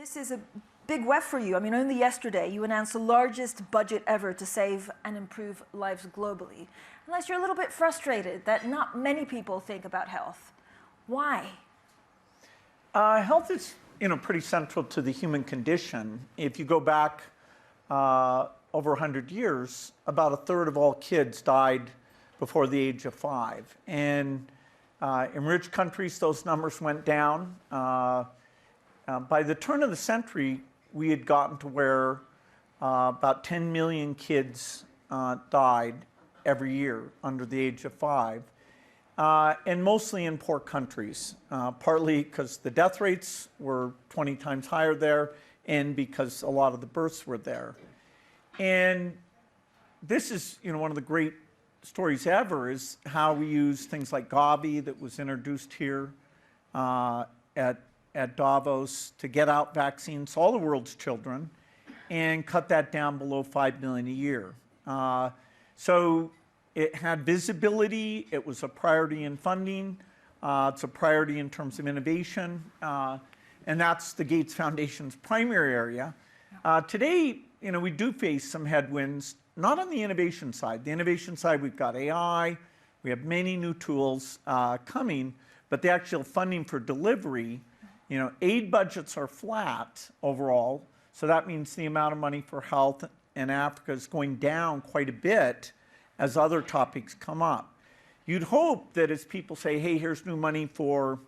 this is a big web for you. I mean, only yesterday you announced the largest budget ever to save and improve lives globally. Unless you're a little bit frustrated that not many people think about health. Why? Health is, pretty central to the human condition. If you go back over 100 years, about a third of all kids died before the age of 5. And in rich countries, those numbers went down. By the turn of the century, we had gotten to where about 10 million kids died every year under the age of 5, and mostly in poor countries, partly because the death rates were 20 times higher there and because a lot of the births were there. And this is, one of the great stories ever is how we use things like Gavi that was introduced here at Davos to get out vaccines to all the world's children and cut that down below 5 million a year. So it had visibility, it was a priority in funding, it's a priority in terms of innovation, and that's the Gates Foundation's primary area. Today, we do face some headwinds, not on the innovation side. The innovation side, we've got AI, we have many new tools coming, but the actual funding for delivery, aid budgets are flat overall, so that means the amount of money for health in Africa is going down quite a bit as other topics come up. You'd hope that as people say, hey, here's new money for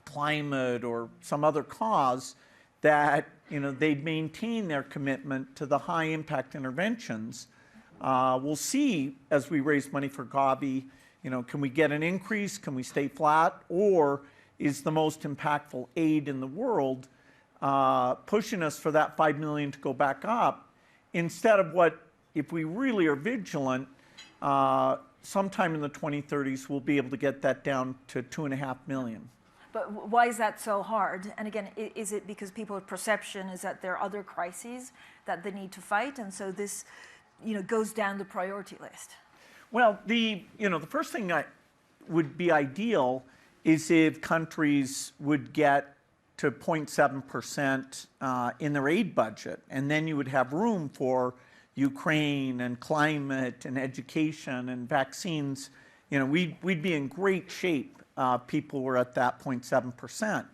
climate or some other cause, that they'd maintain their commitment to the high impact interventions. We'll see as we raise money for Gavi, can we get an increase? Can we stay flat? Or is the most impactful aid in the world pushing us for that 5 million to go back up instead of what, if we really are vigilant, sometime in the 2030s, we'll be able to get that down to 2.5 million. But why is that so hard? And again, is it because people's perception is that there are other crises that they need to fight, and so this, goes down the priority list? Well, the first thing that would be ideal is if countries would get to 0.7% in their aid budget, and then you would have room for Ukraine and climate and education and vaccines. We'd be in great shape. People were at that 0.7%.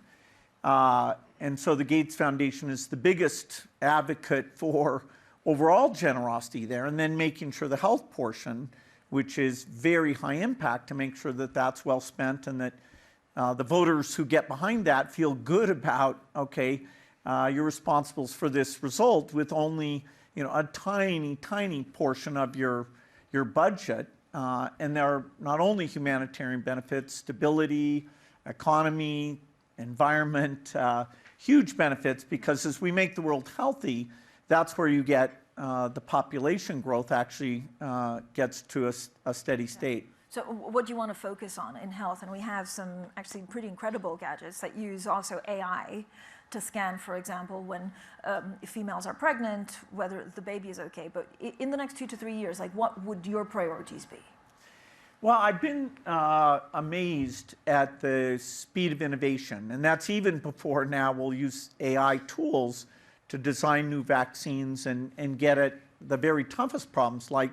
And so the Gates Foundation is the biggest advocate for overall generosity there, and then making sure the health portion, which is very high impact, to make sure that that's well spent and that the voters who get behind that feel good about, okay, you're responsible for this result with only a tiny, tiny portion of your budget. And there are not only humanitarian benefits, stability, economy, environment, huge benefits, because as we make the world healthy, that's where you get the population growth actually gets to a steady state. So what do you want to focus on in health? And we have some actually pretty incredible gadgets that use also AI to scan, for example, when if females are pregnant, whether the baby is okay. But in the next 2 to 3 years, what would your priorities be? Well, I've been amazed at the speed of innovation, and that's even before now we'll use AI tools to design new vaccines and get at the very toughest problems, like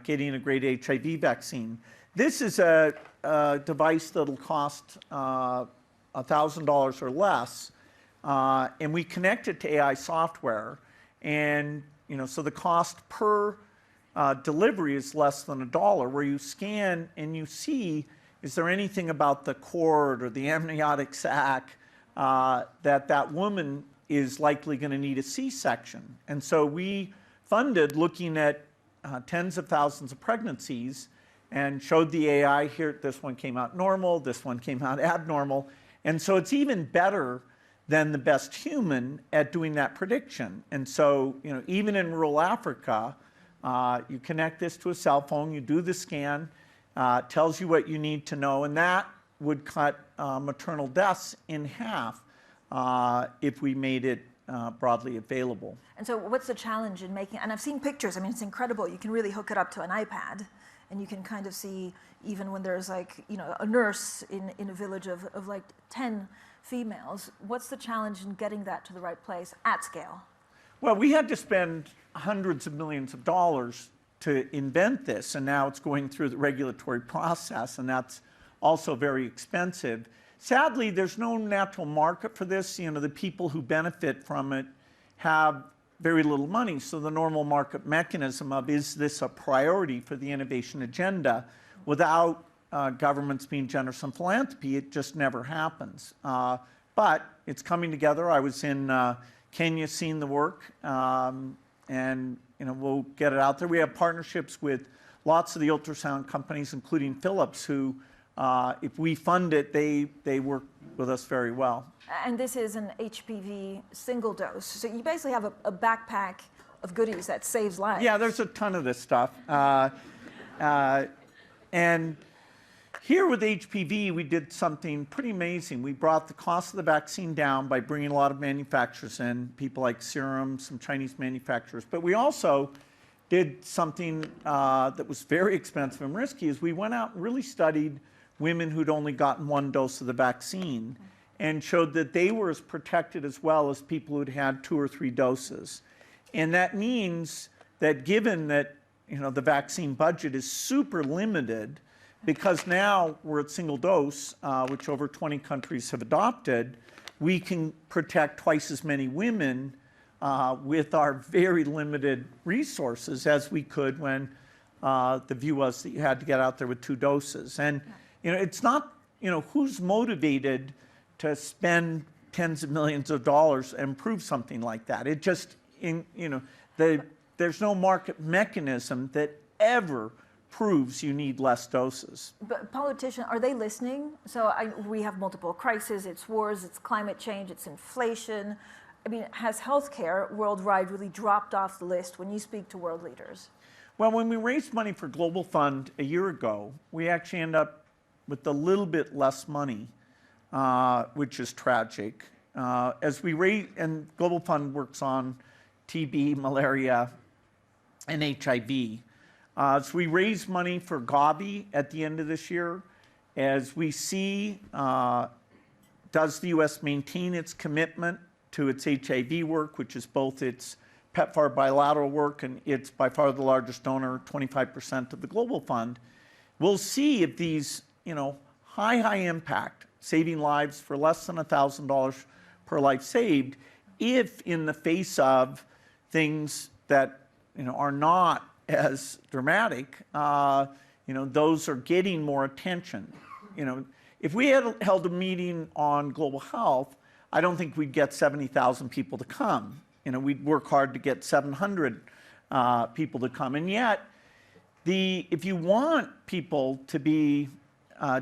getting a great HIV vaccine. This is a device that'll cost $1,000 or less, and we connect it to AI software, and so the cost per delivery is less than $1, where you scan and you see, is there anything about the cord or the amniotic sac that woman is likely going to need a C-section. And so we funded looking at tens of thousands of pregnancies and showed the AI here, this one came out normal, this one came out abnormal. And so it's even better than the best human at doing that prediction. And so, even in rural Africa, you connect this to a cell phone, you do the scan, tells you what you need to know, and that would cut maternal deaths in half if we made it broadly available. And so what's the challenge in making, and I've seen pictures, I mean, it's incredible. You can really hook it up to an iPad, and you can kind of see, even when there's a nurse in a village of 10 females. What's the challenge in getting that to the right place at scale? Well, we had to spend hundreds of millions of dollars to invent this, and now it's going through the regulatory process, and that's also very expensive. Sadly, there's no natural market for this. You know, the people who benefit from it have very little money, so the normal market mechanism of, is this a priority for the innovation agenda, without governments being generous in philanthropy, it just never happens. But it's coming together. I was in Kenya seeing the work, and you know, we'll get it out there. We have partnerships with lots of the ultrasound companies, including Philips, who, if we fund it, they work with us very well. And this is an HPV single dose. So you basically have a backpack of goodies that saves lives. Yeah, there's a ton of this stuff. And here with HPV, we did something pretty amazing. We brought the cost of the vaccine down by bringing a lot of manufacturers in, people like Serum, some Chinese manufacturers. But we also did something that was very expensive and risky, is we went out and really studied women who'd only gotten one dose of the vaccine and showed that they were as protected as well as people who'd had 2 or 3 doses. And that means that given that, you know, the vaccine budget is super limited, because now we're at single dose, which over 20 countries have adopted, we can protect twice as many women with our very limited resources as we could when the view was that you had to get out there with 2 doses. And you know, it's not, you know, who's motivated to spend tens of millions of dollars and prove something like that. It just, you know, there's no market mechanism that ever proves you need less doses. But politicians, are they listening? So we have multiple crises. It's wars, it's climate change, it's inflation. I mean, has healthcare worldwide really dropped off the list when you speak to world leaders? Well, when we raised money for Global Fund a year ago, we actually end up with a little bit less money, which is tragic. As we raise, and Global Fund works on TB, malaria, and HIV. So we raise money for Gavi at the end of this year. As we see, does the U.S. maintain its commitment to its HIV work, which is both its PEPFAR bilateral work, and it's by far the largest donor, 25% of the Global Fund. We'll see if these, you know, high impact, saving lives for less than $1,000 per life saved, if in the face of things that, you know, are not as dramatic, you know, those are getting more attention. You know, if we had held a meeting on global health, I don't think we'd get 70,000 people to come. You know, we'd work hard to get 700 people to come. And yet, if you want people to be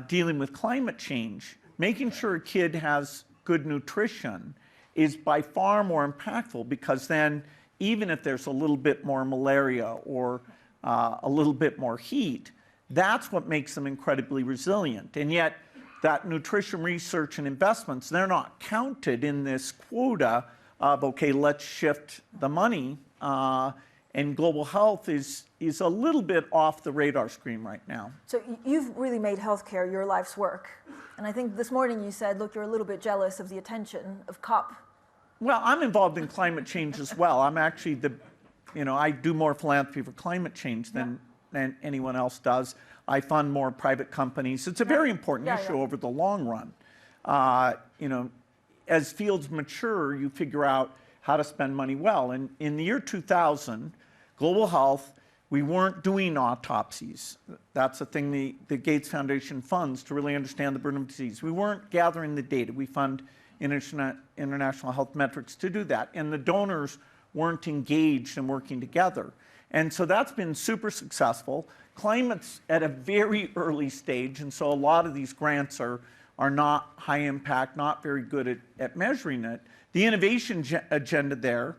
dealing with climate change, making sure a kid has good nutrition is by far more impactful, because then even if there's a little bit more malaria or a little bit more heat, that's what makes them incredibly resilient. And yet, that nutrition research and investments, they're not counted in this quota of, okay, let's shift the money. And global health is a little bit off the radar screen right now. So you've really made healthcare your life's work. And I think this morning you said, look, you're a little bit jealous of the attention of COP. Well, I'm involved in climate change as well. I'm actually you know, I do more philanthropy for climate change than anyone else does. I fund more private companies. It's a very important issue over the long run. You know, as fields mature, you figure out how to spend money well. And in the year 2000, global health, we weren't doing autopsies. That's a thing the Gates Foundation funds to really understand the burden of disease. We weren't gathering the data. We fund international health metrics to do that. And the donors weren't engaged and working together. And so that's been super successful. Climate's at a very early stage, and so a lot of these grants are not high impact, not very good at measuring it. The innovation agenda there,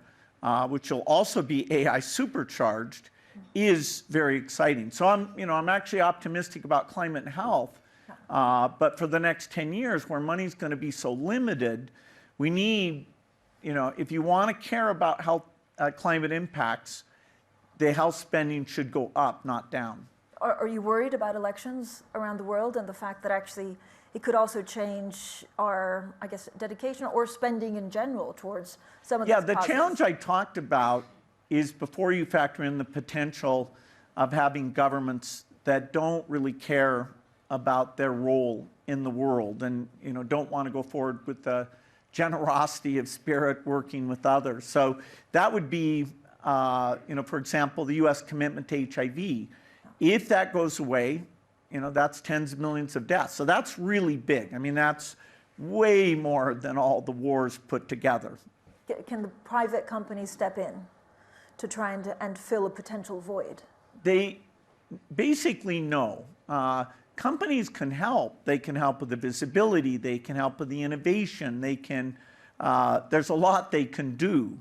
which will also be AI supercharged, is very exciting. So I'm actually optimistic about climate and health, but for the next 10 years, where money's going to be so limited, we need, you know, if you want to care about health, climate impacts, the health spending should go up, not down. Are you worried about elections around the world and the fact that actually it could also change our, I guess, dedication or spending in general towards some of these the causes. challenge I talked about is before you factor in the potential of having governments that don't really care about their role in the world and don't want to go forward with the generosity of spirit working with others. So that would be, for example, the U.S. commitment to HIV. If that goes away, that's tens of millions of deaths. So that's really big. I mean, that's way more than all the wars put together. Can the private companies step in to try and fill a potential void? They basically no. Companies can help. They can help with the visibility. They can help with the innovation. They can. There's a lot they can do,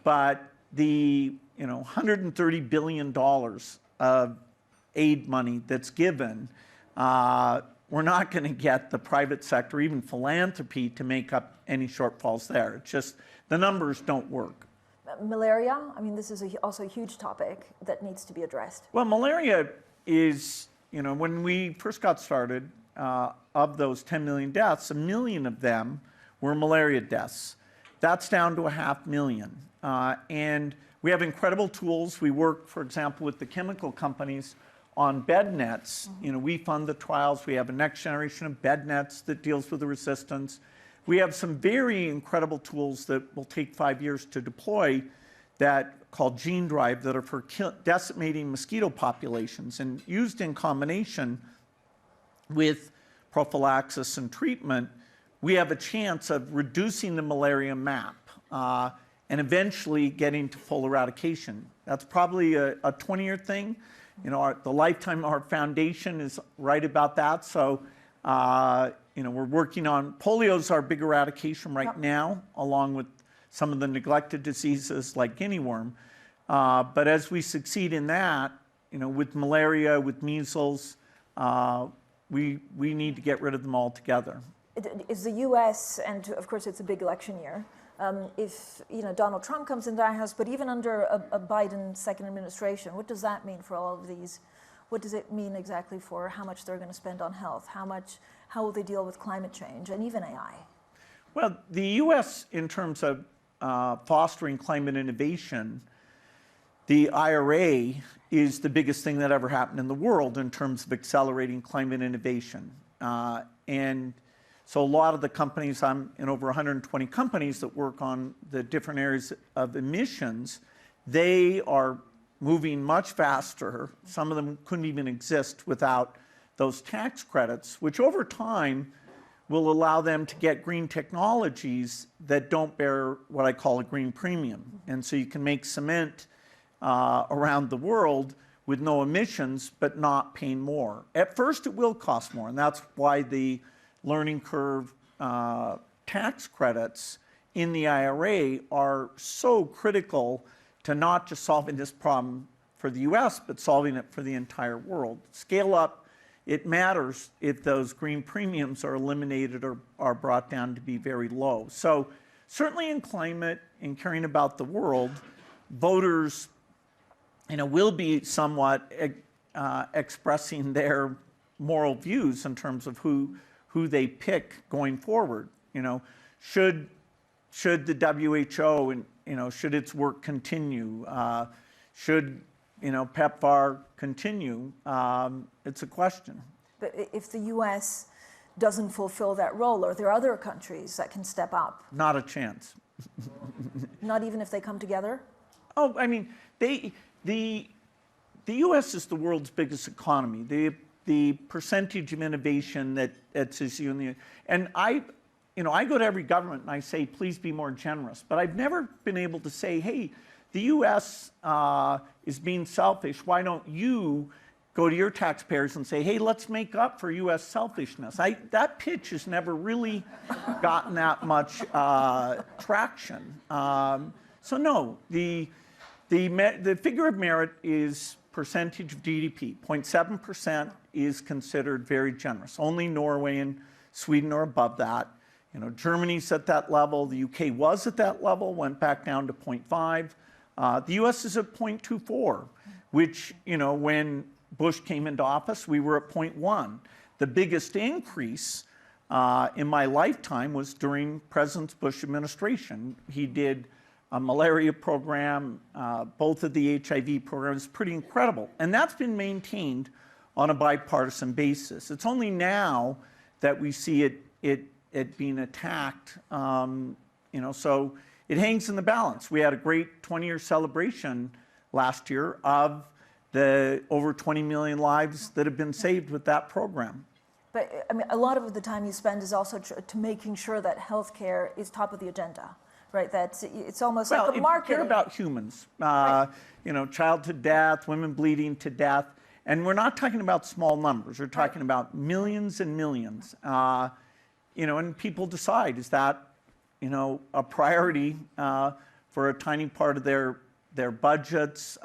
but the $130 billion of aid money that's given, we're not going to get the private sector, even philanthropy, to make up any shortfalls there. It's just the numbers don't work. Malaria, I mean, this is also a huge topic that needs to be addressed. Well, malaria is, when we first got started, of those 10 million deaths, 1 million of them were malaria deaths. That's down to 500,000. And we have incredible tools. We work, for example, with the chemical companies on bed nets. We fund the trials. We have a next generation of bed nets that deals with the resistance. We have some very incredible tools that will take 5 years to deploy that called Gene Drive that are for decimating mosquito populations and used in combination with prophylaxis and treatment. We have a chance of reducing the malaria map and eventually getting to full eradication. That's probably a 20-year thing. The lifetime of our foundation is right about that. So, we're working on polio's our big eradication right now, along with some of the neglected diseases like guinea worm. But as we succeed in that, with malaria, with measles, we need to get rid of them altogether. Is the U.S., and of course it's a big election year, if Donald Trump comes into the White House, but even under a Biden second administration, what does that mean for all of these? What does it mean exactly for how much they're going to spend on health? How will they deal with climate change and even AI? Well, the U.S., in terms of fostering climate innovation, the IRA is the biggest thing that ever happened in the world in terms of accelerating climate innovation. And so a lot of the companies, I'm in over 120 companies that work on the different areas of emissions, they are moving much faster. Some of them couldn't even exist without those tax credits, which over time will allow them to get green technologies that don't bear what I call a green premium. And so you can make cement around the world with no emissions, but not paying more. At first, it will cost more, and that's why the learning curve tax credits in the IRA are so critical to not just solving this problem for the US, but solving it for the entire world. Scale up, it matters if those green premiums are eliminated or are brought down to be very low. So certainly in climate and caring about the world, voters will be somewhat expressing their moral views in terms of who they pick going forward. Should the WHO and should its work continue? Should PEPFAR continue? It's a question. But if the U.S. doesn't fulfill that role, are there other countries that can step up? Not a chance. Not even if they come together? Oh, I mean, the U.S. is the world's biggest economy. The percentage of innovation that's in the, and I go to every government and I say, please be more generous. But I've never been able to say, hey, the U.S. Is being selfish. Why don't you go to your taxpayers and say, hey, let's make up for U.S. selfishness? That pitch has never really gotten that much traction. So no, the figure of merit is percentage of GDP. 0.7% is considered very generous. Only Norway and Sweden are above that. Germany's at that level. The UK was at that level, went back down to 0.5. The US is at 0.24, which, when Bush came into office, we were at 0.1. The biggest increase in my lifetime was during President Bush administration. He did a malaria program, both of the HIV programs, pretty incredible. And that's been maintained on a bipartisan basis. It's only now that we see it being attacked, so it hangs in the balance. We had a great 20-year celebration last year of the over 20 million lives that have been saved with that program. But I mean, a lot of the time you spend is also to making sure that healthcare is top of the agenda, right? That it's almost like a market. Well, if you care about humans, child to death, women bleeding to death, and we're not talking about small numbers. We're talking about millions and millions. And people decide, is that, a priority for a tiny part of their budgets?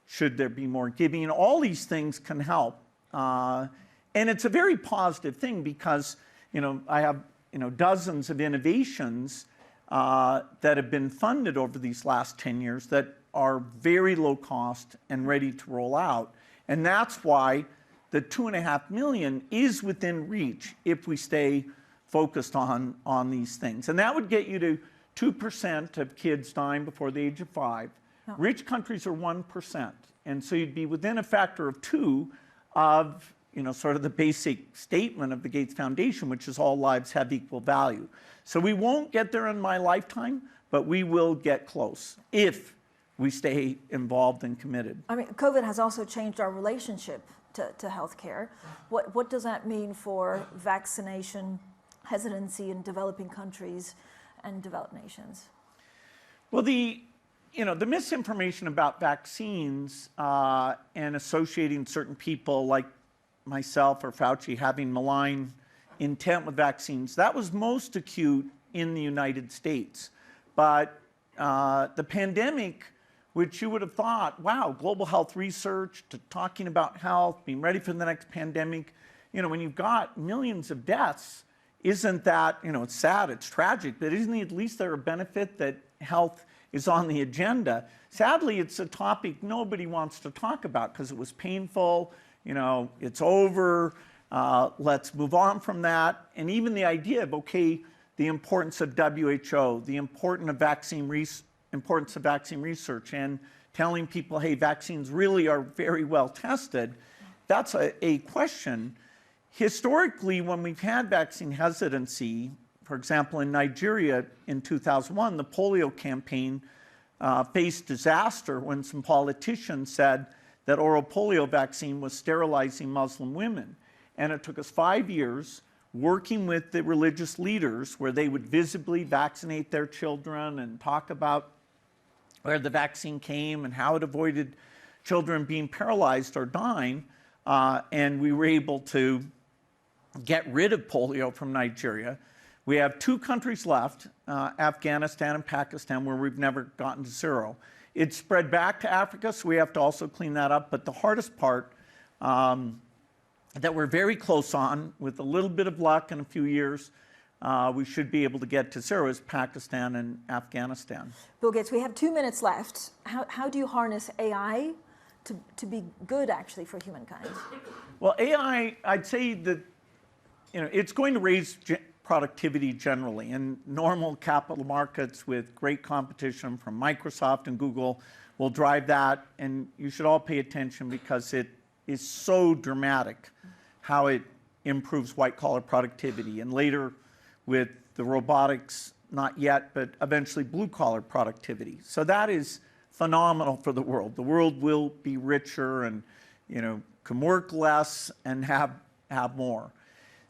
Should there be more giving? All these things can help. And it's a very positive thing because, I have, dozens of innovations that have been funded over these last 10 years that are very low cost and ready to roll out. And that's why the 2.5 million is within reach if we stay focused on these things. And that would get you to 2% of kids dying before the age of 5. No. Rich countries are 1%. And so you'd be within a factor of 2 of, sort of the basic statement of the Gates Foundation, which is all lives have equal value. So we won't get there in my lifetime, but we will get close if we stay involved and committed. I mean, COVID has also changed our relationship to healthcare. What does that mean for vaccination hesitancy in developing countries and developed nations? Well, the misinformation about vaccines and associating certain people like myself or Fauci having malign intent with vaccines, that was most acute in the United States. But the pandemic, which you would have thought, wow, global health research, to talking about health, being ready for the next pandemic, when you've got millions of deaths, isn't that, it's sad, it's tragic, but isn't at least there a benefit that health is on the agenda? Sadly, it's a topic nobody wants to talk about because it was painful, it's over, let's move on from that. And even the idea of, okay, the importance of WHO, the importance of vaccine research, and telling people, hey, vaccines really are very well tested, that's a question. Historically, when we've had vaccine hesitancy, for example, in Nigeria in 2001, the polio campaign faced disaster when some politicians said that oral polio vaccine was sterilizing Muslim women. And it took us 5 years working with the religious leaders where they would visibly vaccinate their children and talk about where the vaccine came and how it avoided children being paralyzed or dying. And we were able to get rid of polio from Nigeria. We have 2 countries left, Afghanistan and Pakistan, where we've never gotten to zero. It's spread back to Africa, so we have to also clean that up. But the hardest part that we're very close on, with a little bit of luck in a few years, we should be able to get to zero, is Pakistan and Afghanistan. Bill Gates, we have 2 minutes left. How do you harness AI to be good, actually, for humankind? Well, AI, I'd say that it's going to raise productivity generally. And normal capital markets with great competition from Microsoft and Google will drive that. And you should all pay attention because it is so dramatic how it improves white-collar productivity. And later with the robotics, not yet, but eventually blue-collar productivity. So that is phenomenal for the world. The world will be richer and, can work less and have more.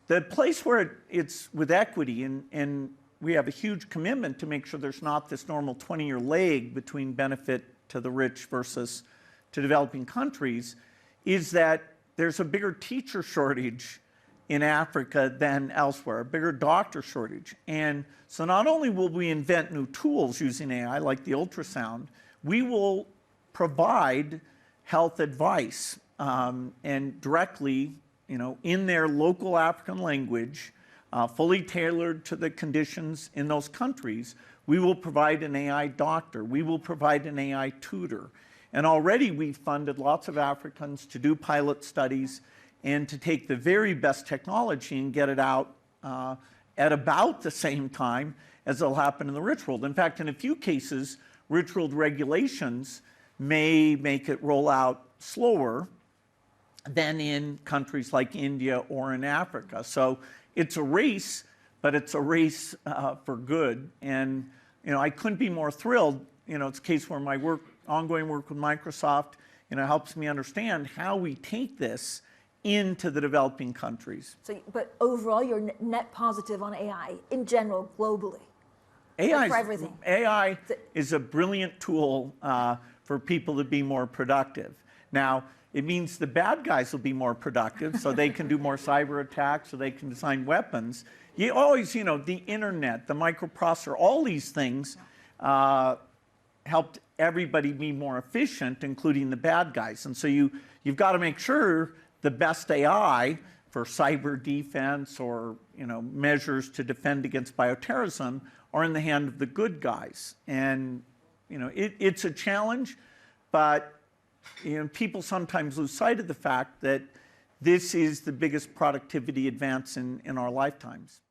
The place where it's with equity, and we have a huge commitment to make sure there's not this normal 20-year lag between benefit to the rich versus to developing countries, is that there's a bigger teacher shortage in Africa than elsewhere, a bigger doctor shortage. And so not only will we invent new tools using AI, like the ultrasound, we will provide health advice and directly, in their local African language, fully tailored to the conditions in those countries. We will provide an AI doctor. We will provide an AI tutor. And already we've funded lots of Africans to do pilot studies and to take the very best technology and get it out at about the same time as it'll happen in the rich world. In fact, in a few cases, rich world regulations may make it roll out slower than in countries like India or in Africa. So it's a race, but it's a race for good. And I couldn't be more thrilled. It's a case where my ongoing work with Microsoft, helps me understand how we take this into the developing countries. So, but overall, you're net positive on AI in general, globally. AI for everything. AI is a brilliant tool for people to be more productive. Now, it means the bad guys will be more productive, so they can do more cyber attacks, so they can design weapons. You always, the internet, the microprocessor, all these things helped everybody be more efficient, including the bad guys. And so you've got to make sure the best AI for cyber defense or measures to defend against bioterrorism are in the hand of the good guys. And it's a challenge, but people sometimes lose sight of the fact that this is the biggest productivity advance in our lifetimes.